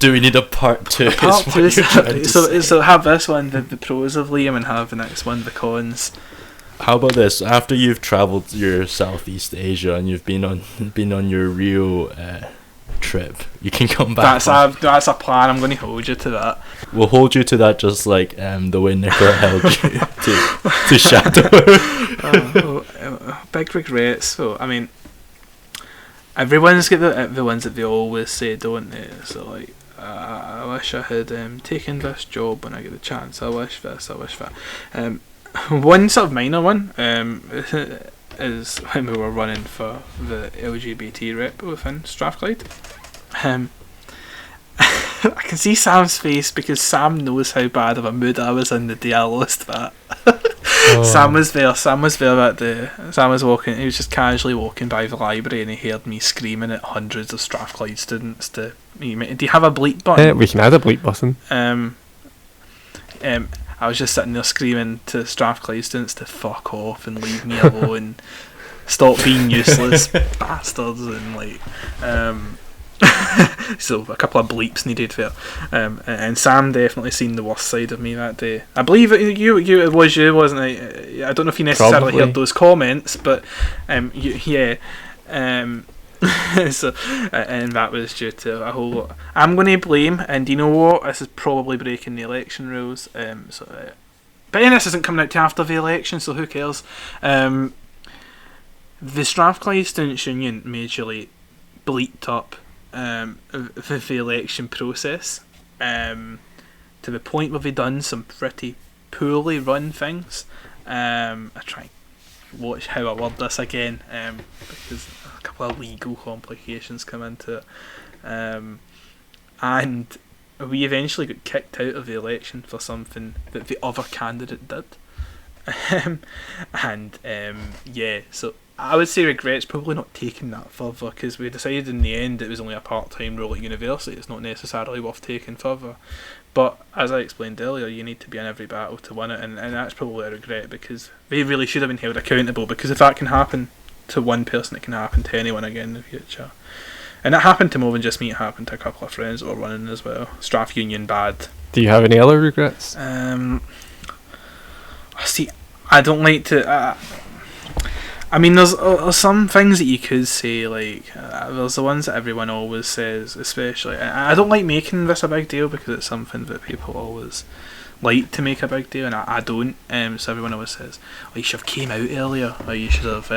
Do we need a part two? Part two. So have this one, the pros of Liam, and have the next one, the cons. How about this? After you've travelled your Southeast Asia and you've been on your Rio trip, you can come back. That's a plan. I'm going to hold you to that. We'll hold you to that, just like the way Nicola held you to Shadow. Big regrets. So I mean, everyone's got the ones that they always say, don't they? So like, I wish I had taken this job when I get the chance. I wish this. I wish that. One sort of minor one is when we were running for the LGBT rep within Strathclyde. I can see Sam's face because Sam knows how bad of a mood I was in the day I lost that. Sam was there that day. Sam was walking, he was just casually walking by the library, and he heard me screaming at hundreds of Strathclyde students do you have a bleep button? We can add a bleep button. I was just sitting there screaming to Strathclyde students to fuck off and leave me alone, stop being useless bastards, and like, so a couple of bleeps needed there. And Sam definitely seen the worst side of me that day. I believe it was you, wasn't it? I don't know if you necessarily heard those comments, but yeah. So, and that was due to a whole lot. I'm going to blame, and you know what? This is probably breaking the election rules. But this isn't coming out till after the election, so who cares? The Strathclyde Students' Union majorly bleeped up the election process to the point where they done some pretty poorly run things. I try and watch how I word this again, because a couple of legal complications come into it, and we eventually got kicked out of the election for something that the other candidate did. Yeah, so I would say regrets, probably not taking that further, because we decided in the end it was only a part-time role at university. It's not necessarily worth taking further. But as I explained earlier, you need to be in every battle to win it, and that's probably a regret, because they really should have been held accountable, because if that can happen to one person, it can happen to anyone again in the future. And it happened to more than just me, it happened to a couple of friends that were running as well. Strath Union bad. Do you have any other regrets? See, I don't like to... I mean, there's some things that you could say, like, there's the ones that everyone always says, especially... I don't like making this a big deal, because it's something that people always like to make a big deal, and I don't. So everyone always says, "Oh, you should have came out earlier," or "You should have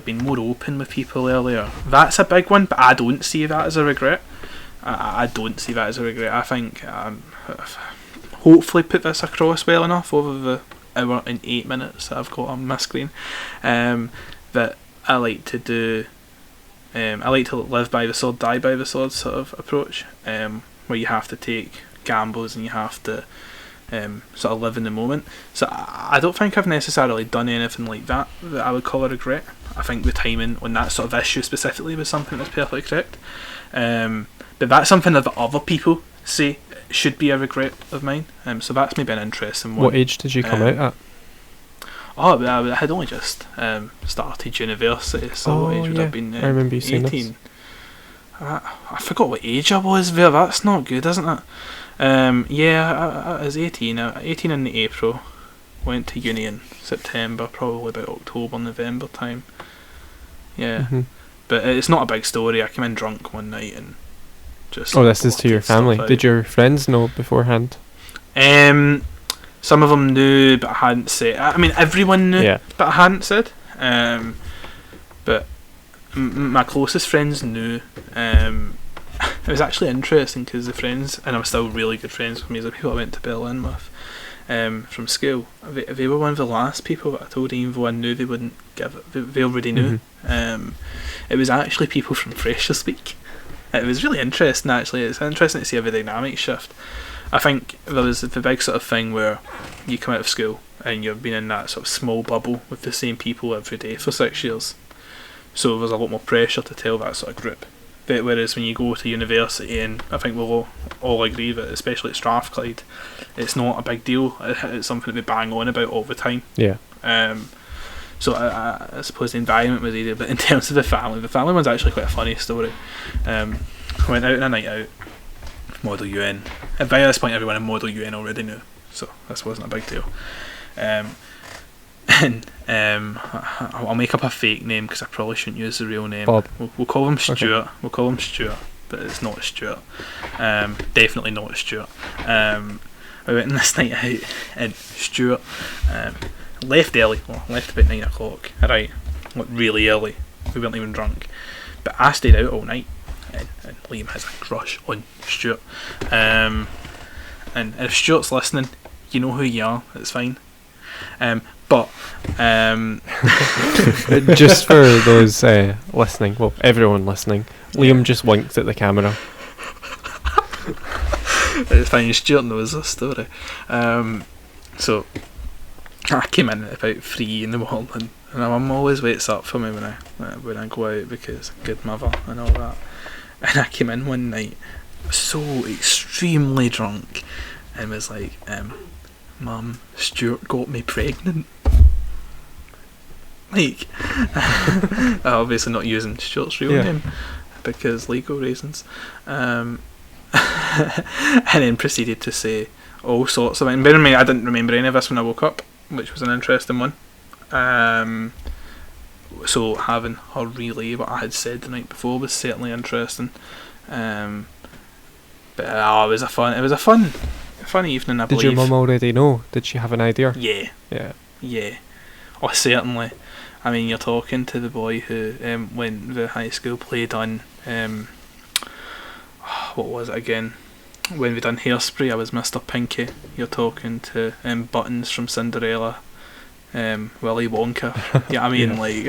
been more open with people earlier." That's a big one, but I don't see that as a regret. I don't see that as a regret. I think hopefully put this across well enough over the hour and 8 minutes that I've got on my screen. That I like to do. I like to live by the sword, die by the sword sort of approach, where you have to take gambles and you have to sort of live in the moment. So I don't think I've necessarily done anything like that I would call a regret. I think the timing on that sort of issue specifically was something that's perfectly correct. But that's something that the other people say should be a regret of mine. So that's maybe an interesting one. What age did you come out at? Oh, I had only just started university, so what age would I have been? I remember you saying 18. I forgot what age I was there. That's not good, isn't it? Yeah, I was 18. 18 in the April. Went to uni in September, probably about October, November time. Yeah, but it's not a big story. I came in drunk one night and just... Oh, this is to your family. Did your friends know beforehand? Some of them knew, but I hadn't said. I mean, everyone knew, but I hadn't said. But my closest friends knew. It was actually interesting because the friends, and I'm still really good friends with me, the people I went to Berlin with from school, they were one of the last people that I told, even though I knew they wouldn't give it. They already knew. It was actually people from Freshers Week. It was really interesting, actually. It's interesting to see how the dynamic shift. I think there was the big sort of thing where you come out of school and you've been in that sort of small bubble with the same people every day for 6 years. So there's a lot more pressure to tell that sort of group. But whereas when you go to university, and I think we'll all agree that, especially at Strathclyde, it's not a big deal. It's something that we bang on about all the time. Yeah. So I suppose the environment was easier, but in terms of the family one's actually quite a funny story. I went out on a night out, Model UN, and by this point everyone in Model UN already knew, so this wasn't a big deal. And I'll make up a fake name because I probably shouldn't use the real name. Bob. We'll call him Stuart. Okay. We'll call him Stuart, but it's not Stuart. Definitely not Stuart. We went on this night out, and Stuart left early. Well, left about 9 o'clock. Right, like really early. We weren't even drunk, but I stayed out all night. And Liam has a crush on Stuart. And if Stuart's listening, you know who you are. It's fine. But just for those listening, well, everyone listening, Liam just winked at the camera. It's fine. Stuart knows this story. So I came in at about 3 in the morning, and my mum always waits up for me when I go out because good mother and all that. And I came in one night so extremely drunk and was like, Mum, Stuart got me pregnant. Like, obviously not using Stuart's real name because legal reasons. And then proceeded to say all sorts of things. Bear in mind, I didn't remember any of this when I woke up, which was an interesting one. So having her relay what I had said the night before was certainly interesting. But it was a fun evening, I believe. Did your mum already know? Did she have an idea? Yeah. Oh, certainly. I mean, you're talking to the boy who when the high school play done what was it again? When we done Hairspray, I was Mr. Pinky. You're talking to Buttons from Cinderella, Willy Wonka. Yeah, I mean, like,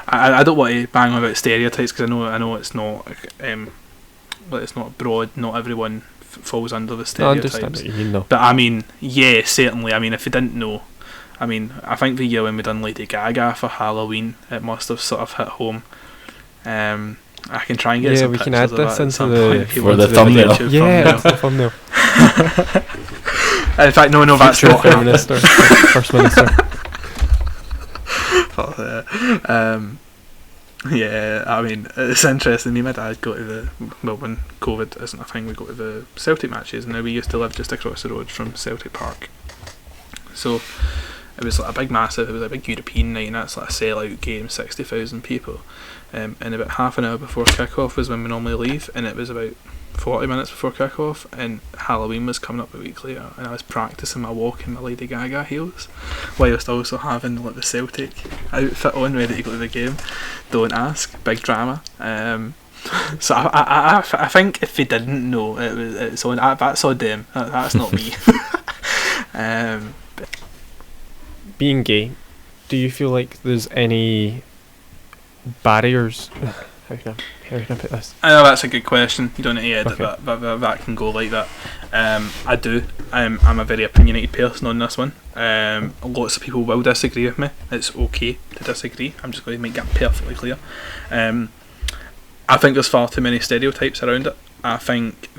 I don't want to bang on about stereotypes because I know it's not, but it's not broad. Not everyone falls under the stereotypes. I understand what you mean, though. But I mean, yeah, certainly. I mean, if you didn't know, I mean, I think the year when we done Lady Gaga for Halloween, it must have sort of hit home. I can try and get some we pictures can add of this that into the thumbnail. That's the thumbnail. In fact, no, that's not Prime Minister, First Minister. Yeah, I mean, it's interesting. Me and my dad go to when COVID isn't a thing, we go to the Celtic matches, and now we used to live just across the road from Celtic Park. So it was like a big European night, and that's like a sell-out game, 60,000 people. And about half an hour before kick-off was when we normally leave, and it was about 40 minutes before kick-off, and Halloween was coming up a week later, and I was practising my walk in my Lady Gaga heels, whilst also having like the Celtic outfit on, ready to go to the game. Don't ask, big drama. So I think if they didn't know, it's on. That's on them. That's not me. Being gay, do you feel like there's any barriers? How can I put this? I know that's a good question. You don't need to edit that, but that can go like that. I do. I'm a very opinionated person on this one. Lots of people will disagree with me. It's okay to disagree. I'm just going to make that perfectly clear. I think there's far too many stereotypes around it. I think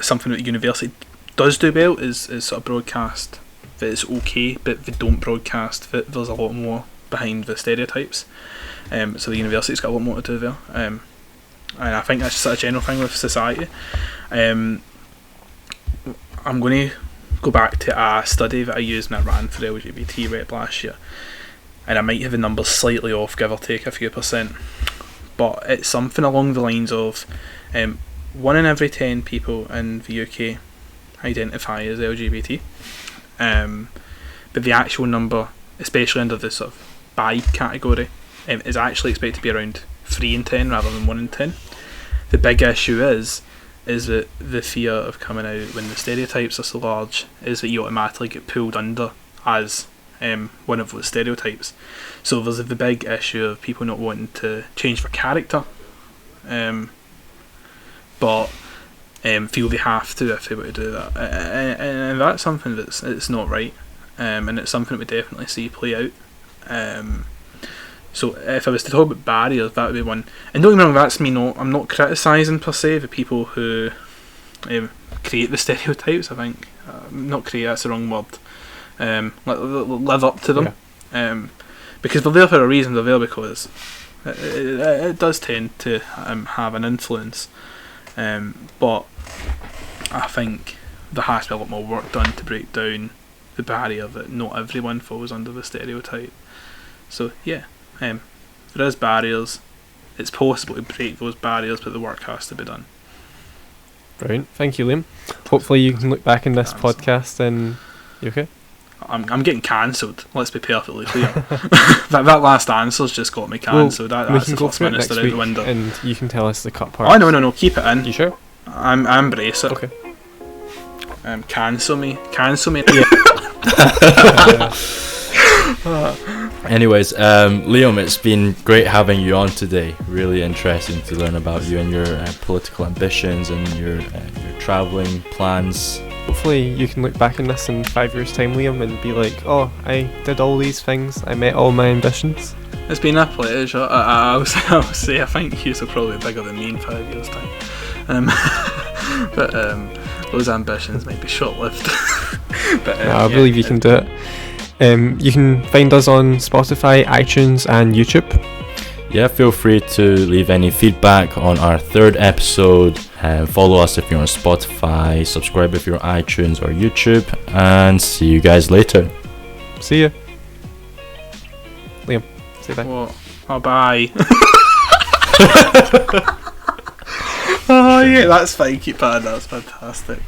something that the university does do well is sort of broadcast that it's okay, but they don't broadcast that there's a lot more behind the stereotypes. So the university's got a lot more to do there. And I think that's just a general thing with society. I'm going to go back to a study that I used when I ran for the LGBT rep last year, and I might have the numbers slightly off, give or take a few percent, but it's something along the lines of 1 in every 10 people in the UK identify as LGBT, but the actual number, especially under the sort of bi category, is actually expected to be around 3 in 10 rather than 1 in 10. The big issue is that the fear of coming out when the stereotypes are so large is that you automatically get pulled under as one of those stereotypes. So there's the big issue of people not wanting to change their character, but feel they have to if they were to do that, and that's something it's not right, and it's something that we definitely see play out. So if I was to talk about barriers, that would be one. And don't get me wrong, that's me. I'm not criticising per se the people who create the stereotypes. I think not create, that's the wrong word. Live up to them, because they're there for a reason. They're there because it does tend to have an influence. But I think there has to be a lot more work done to break down the barrier that not everyone falls under the stereotype. So yeah, there is barriers. It's possible to break those barriers, but the work has to be done. Brilliant. Thank you, Liam. Hopefully you can look back in this podcast and you okay? I'm getting cancelled. Let's be perfectly clear. that last answer's just got me cancelled. Well, that's we can the go first through it minister next out week the window. and you can tell us the cut part. Oh no, keep it in. You sure? I embrace it. Okay. Cancel me. Anyways, Liam, it's been great having you on today. Really interesting to learn about you and your political ambitions and your travelling plans. Hopefully you can look back on this in 5 years' time, Liam, and be like, oh, I did all these things, I met all my ambitions. It's been a pleasure. I'll say I think you are probably bigger than me in 5 years' time. But those ambitions might be short-lived. But I believe you can do it. You can find us on Spotify, iTunes and YouTube. Yeah, feel free to leave any feedback on our third episode. Follow us if you're on Spotify, subscribe if you're on iTunes or YouTube, and see you guys later. See ya. Liam, say bye. What? Oh, bye. Oh yeah, that's fine. Keep that in. That's fantastic.